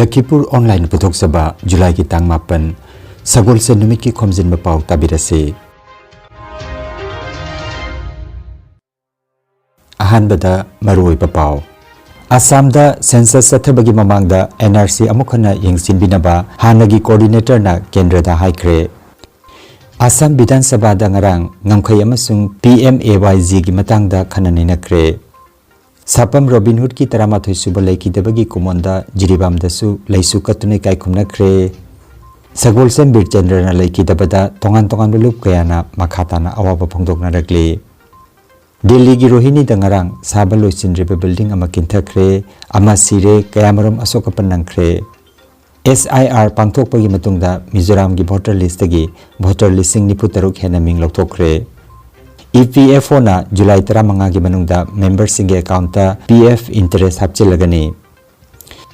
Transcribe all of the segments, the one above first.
Lakhipur Online Puthok Saba July ki tang mapan Sagol se numit ki Khomjinba Pao tabirase. Ahanbada Maroi Pao Assam da census sathabagi mamangda NRC amukhana yengsinbinaba hanagi coordinator na kendra da haikre. Assam Bidhan Sabha da ngarang ngamkhai amasung PMAYZ gi matangda khananenakre. Sapam Robin Hood ki taramathoi suba laiki dabagi kumonda jiribam dasu laisu katune kai khumnakre. Sagol sem birchandra na laiki dabada tongan belup kayana makhatana awaba phongdokna rakle. Delhi gi Rohini dangarang sabalo sinriba building ama kinthakre ama sire kayamaram asokapan nangkre. SIR pangthokpagi matungda Mizoram gi voter list gi voter listing niputaruk hena ming loktokre. EPFO na July 15 gi manungda members singe account ta PF interest hapchilagani.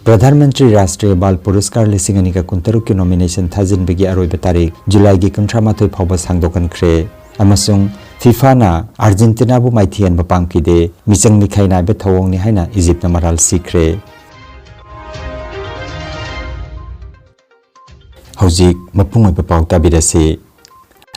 Pradhan Mantri Rashtriya Bal Puraskar listing ani ka kuntaruk ki nomination thajin bigi aroiba tarik July gi 13 phawba sangdokan khre. Amasung FIFA na Argentina bu maithian bapangkide michang mikhai na be thawong ni haina Egypt na maral sikre. Hojik mapung oiba paw tabirase.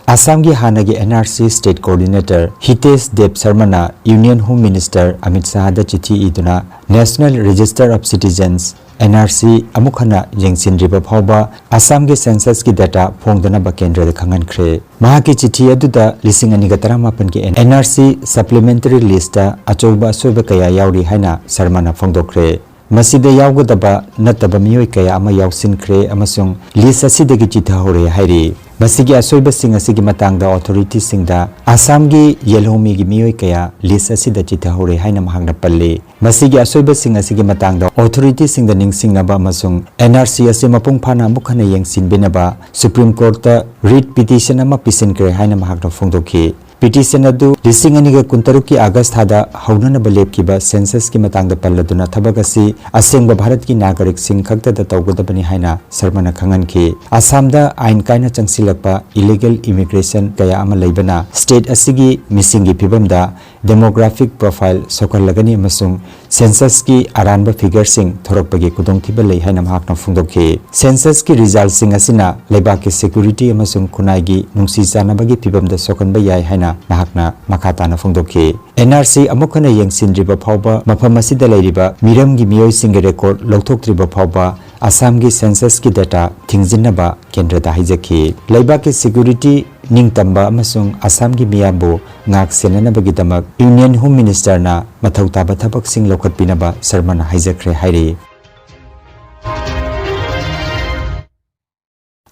Assam gi hanagi NRC State Coordinator Hitesh Deb Sarmana Union Home Minister Amit Shah da chithi iduna National Register of Citizens NRC amukhana yengsinriba phawba Assam gi census ki data phongdana ba kendra da khangan khre. Mahaki chithi aduda lising ani ga 18 ki NRC supplementary list ta achoba soba kaya yauri haina Sarmana phongdokre. Masida yawgadaba nataba miyoi kaya ama yawsinkhre amasung list asidagi chitha hore hairi. Masigi asoiba sing asigi matangda authority singda Assam gi yelhomi gi miyoi kaya list asida chitha hore haina mahangna palle. Masigi asoiba sing asigi matangda authority singda ningsingnaba amasung NRC ase mapung phana mukhana yengsinbinaba Supreme Court ta writ petition ama pisinkre haina mahangna phongdokhi. Petition adu lising aniga kuntaruki August hada haunana balep kiba census ki matangda palladuna thabagasi asengba Bharat ki nagarik sing khakta da tawgadabani haina Sarmana khangan ki. Assam da ain kaina changsilakpa illegal immigration kaya ama leibana state asigi missing gi phibamda demographic profile sokalagani amasung census ki aranba figure sing thorakpagi kudongthiba lei haina mahakna phungdokhi. Census ki result sing asina leibak ki security amasung khunai gi nungsi chanabagi phibamda sokanba yai haina mahakna makhatana phongdokhi. NRC amukhana yengsinriba phawba mafam asida leiriba miram gi miyoi sing record lauthoktriba phawba Assam gi census ki data thingjinnaba kendra da haijakhi. Leibak ki security ningtamba amasung Assam gi miyambu ngak senanabagi damak Union Home Minister na mathau taba thabak sing lokhatpinaba Sarmana haijakre hairi.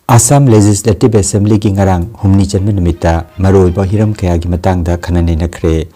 Assam Legislative Assembly ki ngarang humni chanma numita maroiba hiram kaya gi matangda khanane nakre.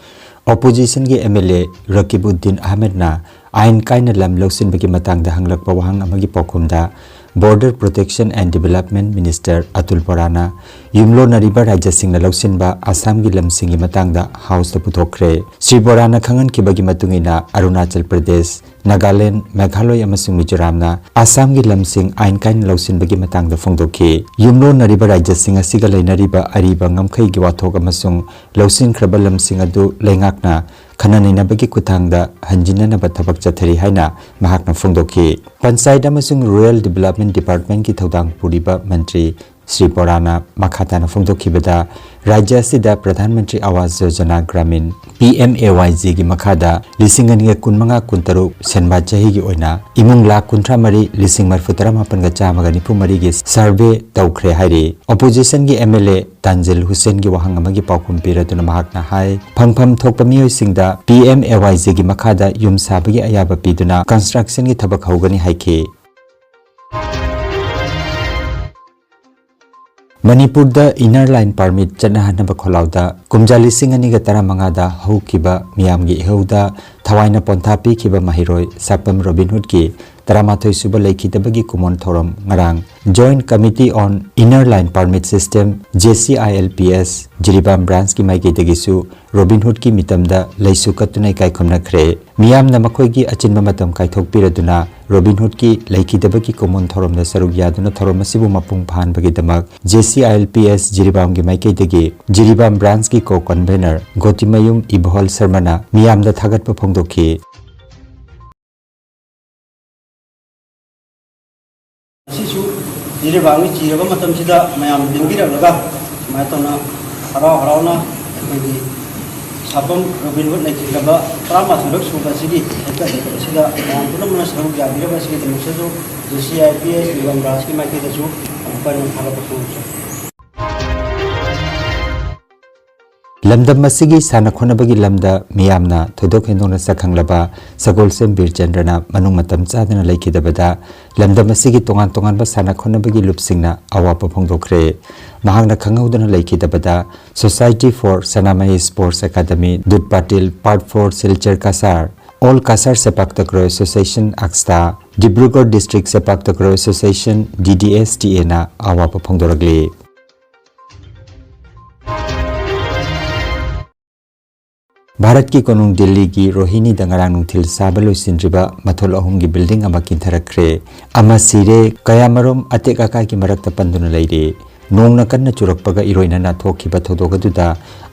Opposition gi MLA Rakibuddin Ahmed na ain kaina lam loksin bagi matangda hanglakpa wahang amagi pokhumda Border Protection and Development Minister Atul Borana yumlo nariba rajya singna loksinba Assam gi lamsingi matangda house ta puthokre. Sri Borana khangan ki bagi matungina Arunachal Pradesh Nagaland Meghalaya amasung Mizoram na Assam gi lamsing ain kain loksin bagi matangda phongdokhi. Yumlo nariba rajya sing asiga leinariba ariba ngamkhai gi wathok amasung loksin khraba lamsing adu leingakna khananina bagi kuthangda hanjinana bathabak chathari haina mahakna phongdokhi. Panchayat amasung Rural Development Department ki thodang puriba Mantri Sri Borana makhatana phongdokhibada rajya sida Pradhan Mantri Awas Yojana Gramin PMAYZ gi makhada lisingani kunmanga kuntaru senba chahi gi oina imung lakh kunthra mari lising marfutara mapan ga chamaga nipu mari gi survey tawkhre hairi. Opposition gi MLA Tanzil Hussein gi wahang amagi paukhum piraduna mahakna hai phangpham thokpa miyoi singda PMAYZ gi makhada yum sabagi ayaba piduna construction gi thabak haugani haikhe. Manipur da inner line permit chana hanaba kholauda kumja lising ani ga 15 da haukiba miyam gi heuda thawaina pontha pi khiba mahiroi Sapam Robin Hood ki 13 suba laikhitabagi kumon thoram ngarang Joint Committee on Inner Line Permit System JCILPS Jiribam branch ki maigi degisu Robin Hood ki mitamda laisu katunai kai khomnakre. Miyam na makhoi gi achinba matam kai thokpiraduna Robin Hood ki laikhitabagi kumon thoram da saruk yaduna thoram asibu mapung phan bagi damak JCILPS Jiribam gi maigi degi Jiribam branch ki co-convener Gotimayum Ibhol Sarmana miyam da thagat pa phongdokhi. Diribangi Chiraba Matamsida, Mayam Dingira Laga, Matona, Hara, Sabam, Robin Wood, Lakaba, Rama, looks for the city, Sida, Punamas, Jabira, the Musazo, the CIPS, Ivan Raski, Makitazu, and Paran Harapu. Lamda masigi sana khonabagi lamda miyamna thodok hendona sakhanglaba sagolsem birchandrana manung matam chadana laikidabada lamda masigi tongan ba sana khonabagi lupsingna awapa phongdokre mahangna khangaudana laikidabada Society for Sanamai Sports Academy Dut Patil Part 4 Silchar Kasar All Kasar Sepak Takraw Association Aksta Dibrugarh District Sepak Takraw Association DDSTA na awapa phongdoragli Bharat की कोनुंग दिल्ली की रोहिणी दंगरांग नुथिल साबलो सिंद्रिबा मथोल अहुम की building अमा किंथरखरे अमा सिरे कयामरोम अतेक आका की मरक्ता पंदुना लैरे नोंगना कन्ना चुरकपगा इरोइनाना थोखिबा थोदोगदुदा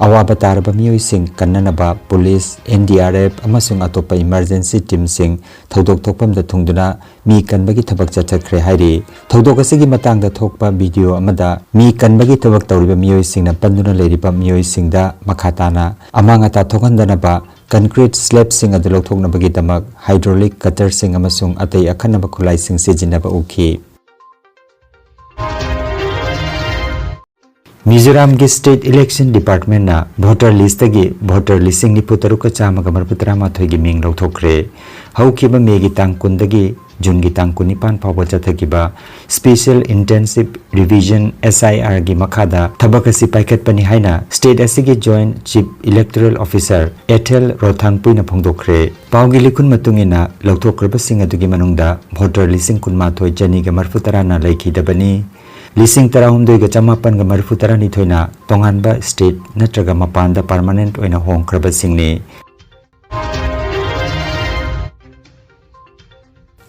अवाबा तारबा मियोइसिंग कन्नानबा पुलिस एनडीआरएफ अमसुंग अतोपा इमरजेंसी टीम सिंग थौदोक थोकपमदा थुंगदुना मी कनबगी थबक चथखरे हाइरे थौदोक असगी मतंगदा थोकपा वीडियो अमदा मी कनबगी थबक तौरिबा मियोइसिंगना पंदुना लैरिबा मियोइसिंगदा मखाताना अमांगता थोगंदनबा कंक्रीट स्लैब सिंग अदु लौथोकनबगी दमक हाइड्रोलिक कटर सिंग अमसुंग अतै अखनबा खुलाई सिंग सिजिनबा उखी मिजोरम के स्टेट इलेक्शन डिपार्टमेंट ना वोटर लिस्ट की वोटर लिस्टिंग निपुतरुक चामग मरपुतरा माथोय की मिंग लौथोखरे हौखिबा मेगी तांग कुंदगी जून की तांग कुनिपान फावबा चथकिबा स्पेशल इंटेंसिव रिवीजन SIR की मखादा थबक असि पाइखतपनि हाइना स्टेट असि joint chief electoral officer Ethel Rothangpuia फोंदोखरे पावगी लिखुन मतुंगिना लौथोखरबसिंग अदुगी मनुंगदा वोटर लिस्टिंग कुनमाथोय जनिगा मरपुतरा ना लैखिदबनी लिसिंग तराहुमदोइगा चमापनगा मरफुतरा निथोइना तोंगानबा स्टेट नत्रगा मपानदा परमानेंट ओइना होंख्रबसिंगनि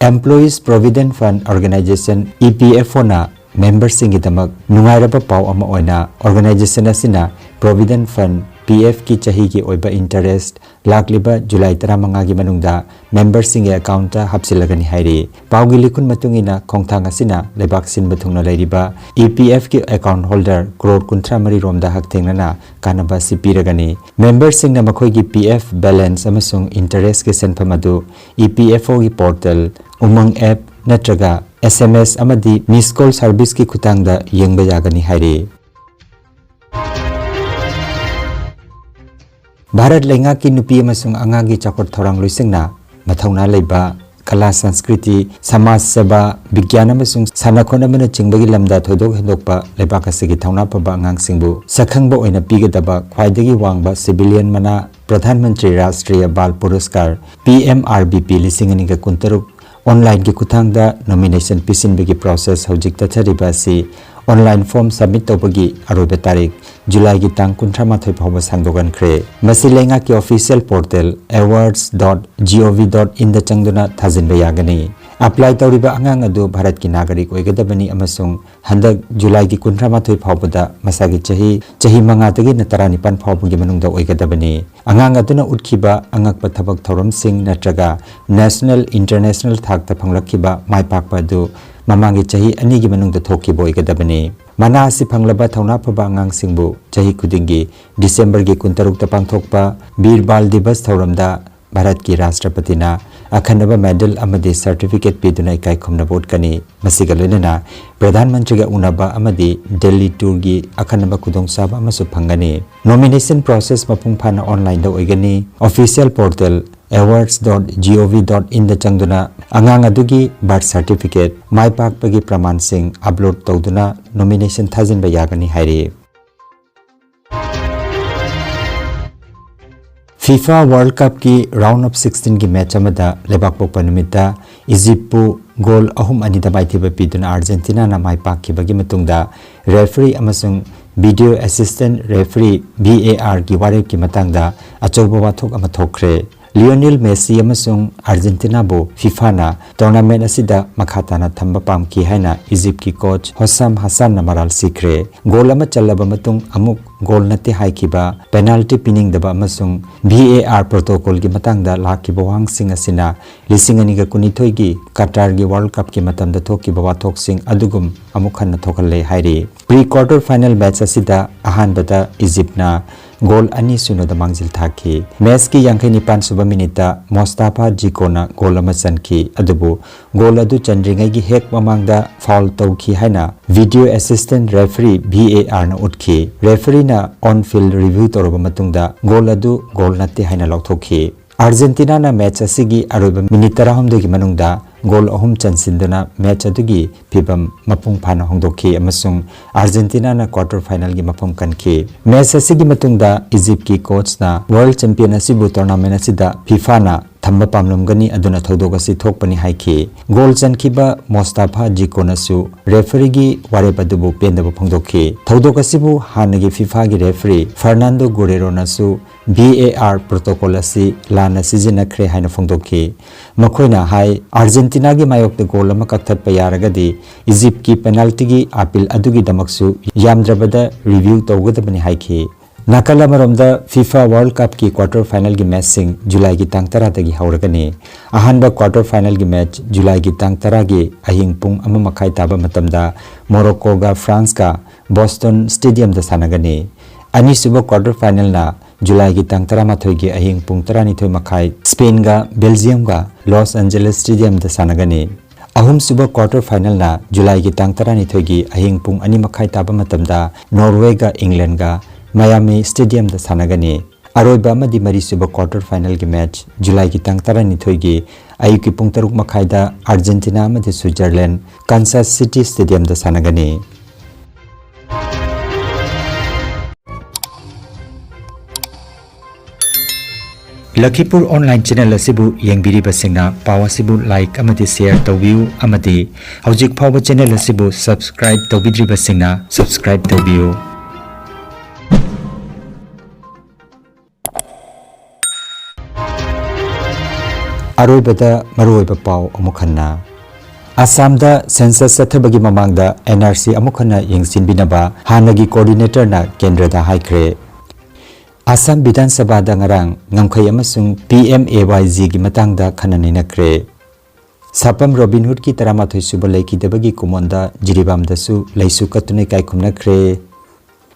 employees provident fund organisation EPFO ना मेंबर सिंगिदमक नुंगाइरबा पाव अमा ओइना ऑर्गेनाइजेशन असिना प्रोविडेंट फंड PF की चाही की ओइबा इंटरेस्ट लाखलिबा जुलाई 15 की मनुंगदा मेंबर सिंगे अकाउंट हपसिलगनि हाइरि पावगी लिखुन मतुंगिना खोंथांग असिना लेबाक सिनबा थुंगना लैरिबा EPF की अकाउंट होल्डर करोड़ 53 रोमदा हकथेंगना कानबा सिपिरगनि मेंबर सिंगना मखोय की PF बैलेंस अमसुंग इंटरेस्ट के सेंफम अदु EPFO की पोर्टल उमंग ऐप नत्रगा SMS अमदी मिस कॉल सर्विस की खुतांगदा येंगबा यागनि हाइरि भारत लेंगा की नुपी अमसुंग अंगांगी चाकोट थौरांग लुइसिंगना मथौना लेबा कला संस्कृति समाज सेवा विज्ञान अमसुंग सानाखोनमना चिंबगी लमदा थोदोक हेंदोकपा लेबाक असगी थौना पबा अंगांगसिंगबु सखंगबा ओइना पीगदबा ख्वाइदगी वांगबा सिविलियन मना प्रधानमंत्री राष्ट्रीय बाल पुरस्कार PMRBP 2023 ऑनलाइन की खुथांगदा नॉमिनेशन पिसिनबगी प्रोसेस हौजिक तथरिबासी ऑनलाइन फॉर्म सबमिट तौबगी अरोबे तारीख जुलाई की तांग 38 फावबा सांगदोगनख्रे मसी लेंगा की ऑफिशियल पोर्टल awards.gov.in दा चंगदुना थाजिनबा यागनी अप्लाई तौरिबा अंगांग अदु भारत की नागरिक ओइगदबनी अमसुंग हंदक जुलाई की 38 फावबदा मसागी चही मंगातगी न 19 फावबगी मनुंगदा ओइगदबनी अंगांग अदुना उठखिबा अंगक थबक थौरम सिंग नत्रगा नेशनल इंटरनेशनल थाकता फंगलखिबा माइपाकपा अदु ममांगी चही अनिगी मनुंगदा थोखिबो ओइगदबनी मना असि फंगलबा थौना फबा अंगांग सिंगबु चही खुदिंगी दिसंबर की 23 पांगथोकपा वीर बाल दिवस थौरमदा भारत की राष्ट्रपति ना अखंडबा मेडल अमदी सर्टिफिकेट पीदुना इकाई खुमनबा उठकनी मसिगा लोइनना प्रधानमंत्री का उनबा अमदी दिल्ली टूर की अखंडबा खुदोंसाबा अमसु फंगनी नॉमिनेशन प्रोसेस मपुंग फाना ऑनलाइन दा ओइगनी ऑफिशियल पोर्टल awards.gov.in दा चंगदुना अंगांग अदुगी बर्थ सर्टिफिकेट माई पाकपगी प्रमाण सिंह अपलोड तौदुना नॉमिनेशन थाजिनबा यागनी हाइरि FIFA World Cup की राउंड ऑफ 16 की मैच अमदा लेबाक पोकपा नुमिता इजिप्टपु गोल अहुम अनिदा बाइथिबा पीदुना अर्जेंटीना ना माई पाकखिबगी मतुंगदा रेफरी अमसुंग वीडियो असिस्टेंट रेफरी VAR की वारेब की मतंगदा अचौबा वाथोक अमा थोखरे Lionel Messi amasung Argentina bo FIFA na tournament asida makhatana thamba pamki haina Egypt ki coach Hossam Hassan na maral sikre goal ama chalaba matung amuk goal nate haikiba penalty pinning daba amasung VAR protocol gi matangda lakiba wangsing asina lisingani ga kunithoi gi Qatar gi World Cup ki matamda thokiba wathok sing adugum amukhan na thokalle hairi pre quarter final match asida ahan bata Egypt na goal ani suno da mangjil thaki match ki yangkai nipan suba minita Mustafa Jikona goal ama chanki adubu goal adu chandringai gi hek mamangda foul tawki haina video assistant referee VAR na utki referee na on field review toroba matungda goal adu goal natte haina lokthokhi Argentina na match asigi aroba minute 30 gi manungda goal ahum chansinduna match adugi phibam mapung phana hongdokhi amasung Argentina na quarter final gi mapam kanki match asigi matungda Egypt ki coach na world champion asibu tournament asida FIFA na thamba pamlamgani aduna thodogasi thokpani haiki goal chankhiba Mustafa Jikona su referee gi warebadubu pendaba phongdokhi thodogasibu hanagi FIFA gi referee Fernando Guerrero na su VAR protocol asi lana sijina khre haina phongdokhi makhoina hai Argentina gi mayok de goal ama kakthat pa yaragadi Egypt ki penalty gi appeal adugi damaksu yamdrabada review tawgadabani haiki nakala maromda FIFA World Cup ki quarter final gi match sing July gi tang 10 tagi hauragani ahanba quarter final gi match July gi tang 10 gi ahing pung ama makhai taba matamda Morocco ga France ka Boston Stadium da sanagani ani suba quarter final na July gi tang 13 gi ahing pung 12 makhai Spain ga Belgium ga Los Angeles Stadium da sanagani ahum suba quarter final na July gi tang 12 gi ahing pung ani makhai taba matamda Norway ga England ga Miami Stadium da sanagani aroiba amadi mari suba quarter final gi match July gi tang 12 gi ayuki pung 3 makhai da Argentina amadi Switzerland Kansas City Stadium da sanagani Lakhipur online channel asibu yengbiri basingna pawa sibu like amati share tawbiu amati hojik phawa channel asibu subscribe tawbidri basingna subscribe tawbiu aroibada maroiba pau amukhanna Assam da census sathabagi mamangda NRC amukhanna yengsinbinaba hanagi coordinator na kendra da haikre Assam Bidhan Sabha da ngarang ngamkhai amasung PMAYG gi matangda khanani nakre Sapam Robin Hood ki taramathoi suba laiki dabagi kumonda jiribam dasu laisu katune kai khumnakre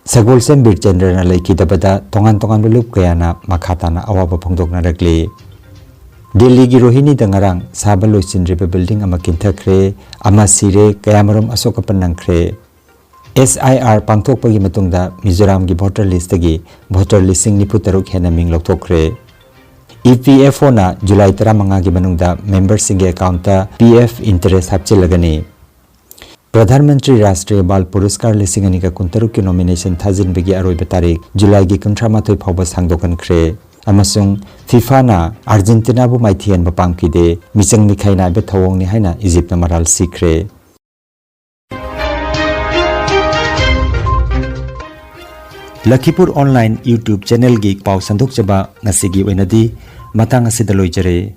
Sagol Sem Birchandra na laiki dabada tongan lup kayana makhatana awaba phongdokna rakli Delhi gi Rohini da ngarang saba loisinriba building ama kinthakre ama sire kayamarom asokapan nangkre SIR pangthokpagi matungda Mizoram gi voter list gi voter listing nipu taruk hena ming lokthokre EPFO na July 15 gi manungda members singe account ta PF interest hapchilagani Pradhan Mantri Rashtriya Bal Puruskar listing ani ka kuntaruk ki nomination thajin bigi aroiba tarik July gi 13 phawba sangdokan khre amasung FIFA na Argentina bu maithian bapangkide michang mikhai na be thawong ni haina Egypt na maral sikre Lakhipur online YouTube channel gi pau sandok chaba ngasigi oinadi matang asidaloi jare